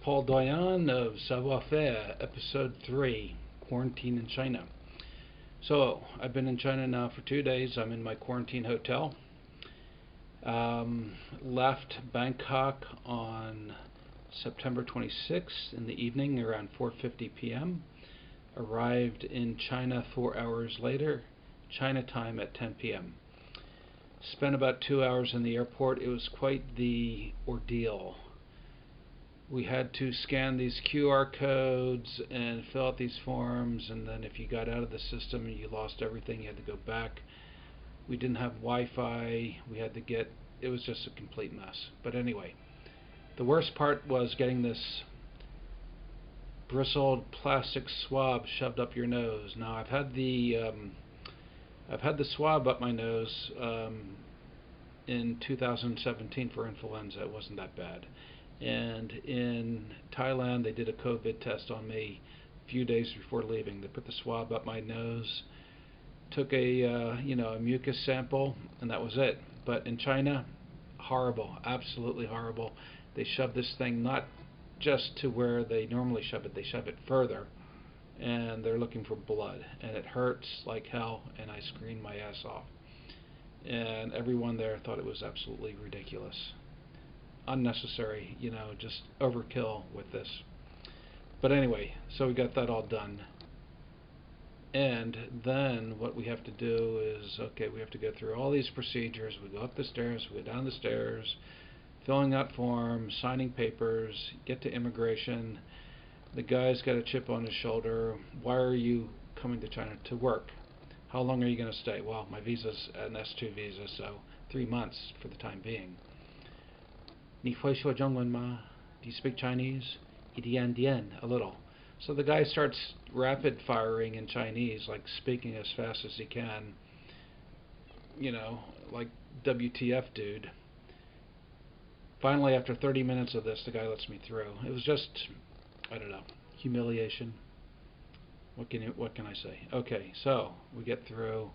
Paul Doyon of Savoir Faire, Episode 3, Quarantine in China. So, I've been in China now for 2 days. I'm in my quarantine hotel. Left Bangkok on September 26th in the evening around 4:50 p.m. Arrived in China 4 hours later, China time at 10 p.m. Spent about 2 hours in the airport. It was quite the ordeal. We had to scan these QR codes and fill out these forms, and then if you got out of the system and you lost everything, you had to go back. We didn't have Wi-Fi. It was just a complete mess. But anyway, the worst part was getting this bristled plastic swab shoved up your nose. Now I've had the swab up my nose in 2017 for influenza. It wasn't that bad. And in Thailand, they did a COVID test on me a few days before leaving. They put the swab up my nose, took a mucus sample, and that was it. But in China, horrible, absolutely horrible. They shoved this thing not just to where they normally shove it, they shove it further, and they're looking for blood, and it hurts like hell, and I screamed my ass off. And everyone there thought it was absolutely ridiculous. Unnecessary, just overkill with this. But anyway, so we got that all done. And then what we have to do is, we have to go through all these procedures. We go up the stairs, we go down the stairs, filling out forms, signing papers, get to immigration. The guy's got a chip on his shoulder. Why are you coming to China? To work. How long are you going to stay? Well, my visa's an S2 visa, so 3 months for the time being. 你会说中文吗? Do you speak Chinese? 一点点, a little. So the guy starts rapid firing in Chinese, like speaking as fast as he can. Like WTF, dude. Finally, after 30 minutes of this, the guy lets me through. It was just, I don't know, humiliation. What can I say? Okay, so we get through.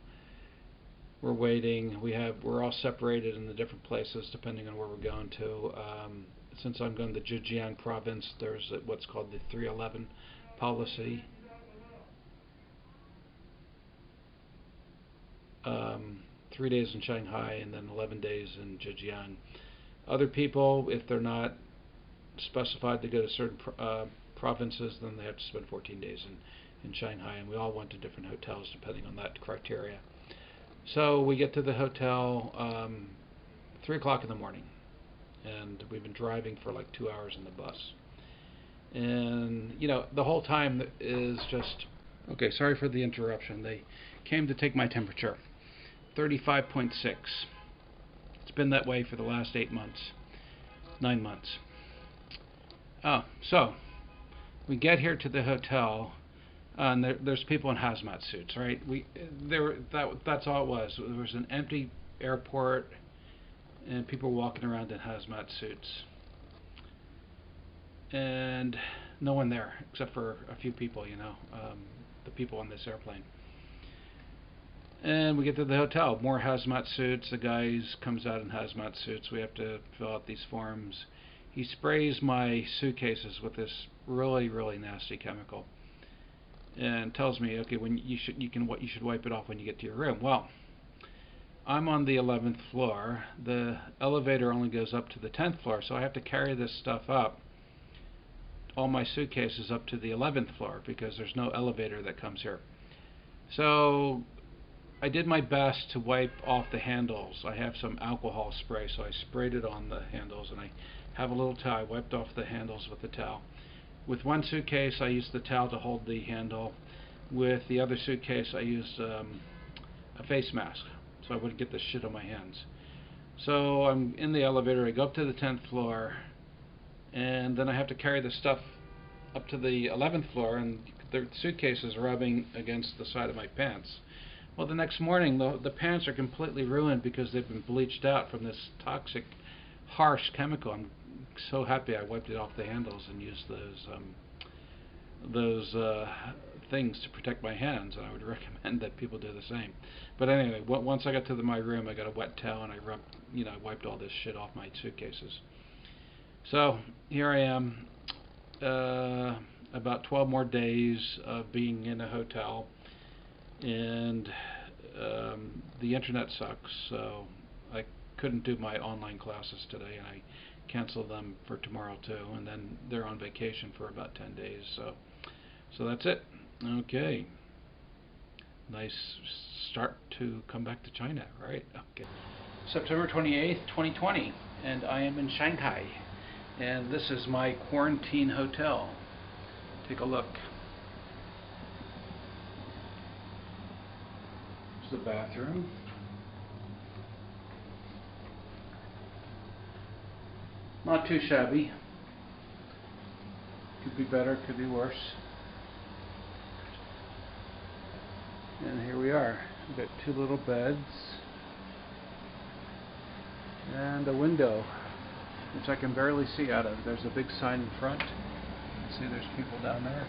We're waiting. We're all separated in the different places depending on where we're going to. Since I'm going to Zhejiang province, there's what's called the 311 policy. 3 days in Shanghai and then 11 days in Zhejiang. Other people, if they're not specified to go to certain provinces, then they have to spend 14 days in Shanghai, and we all went to different hotels depending on that criteria. So we get to the hotel 3 o'clock in the morning, and we've been driving for like 2 hours in the bus. And the whole time is just sorry for the interruption. They came to take my temperature, 35.6. It's been that way for the last 9 months. Oh, so we get here to the hotel. And there's people in hazmat suits, right? That's all it was. There was an empty airport, and people walking around in hazmat suits, and no one there except for a few people, the people on this airplane. And we get to the hotel, more hazmat suits. The guy comes out in hazmat suits. We have to fill out these forms. He sprays my suitcases with this really, really nasty chemical, and tells me, when you should wipe it off when you get to your room. Well, I'm on the 11th floor. The elevator only goes up to the 10th floor, so I have to carry this stuff up, all my suitcases, up to the 11th floor because there's no elevator that comes here. So I did my best to wipe off the handles. I have some alcohol spray, so I sprayed it on the handles, and I have a little towel. I wiped off the handles with the towel. With one suitcase, I used the towel to hold the handle. With the other suitcase, I used a face mask so I wouldn't get this shit on my hands. So I'm in the elevator. I go up to the 10th floor, and then I have to carry the stuff up to the 11th floor, and the suitcase is rubbing against the side of my pants. Well, the next morning, the pants are completely ruined because they've been bleached out from this toxic, harsh chemical. I'm so happy I wiped it off the handles and used those things to protect my hands, and I would recommend that people do the same. But anyway, once I got to my room, I got a wet towel and I wiped all this shit off my suitcases. So here I am. about 12 more days of being in a hotel, and the internet sucks, so I couldn't do my online classes today, and I canceled them for tomorrow too, and then they're on vacation for about 10 days, so that's it. Okay, nice start to come back to China, right? Okay. September 28th, 2020, and I am in Shanghai, and this is my quarantine hotel. Take a look. There's the bathroom. Not too shabby. Could be better, could be worse. And here we are. We've got two little beds and a window, which I can barely see out of. There's a big sign in front. See, there's people down there.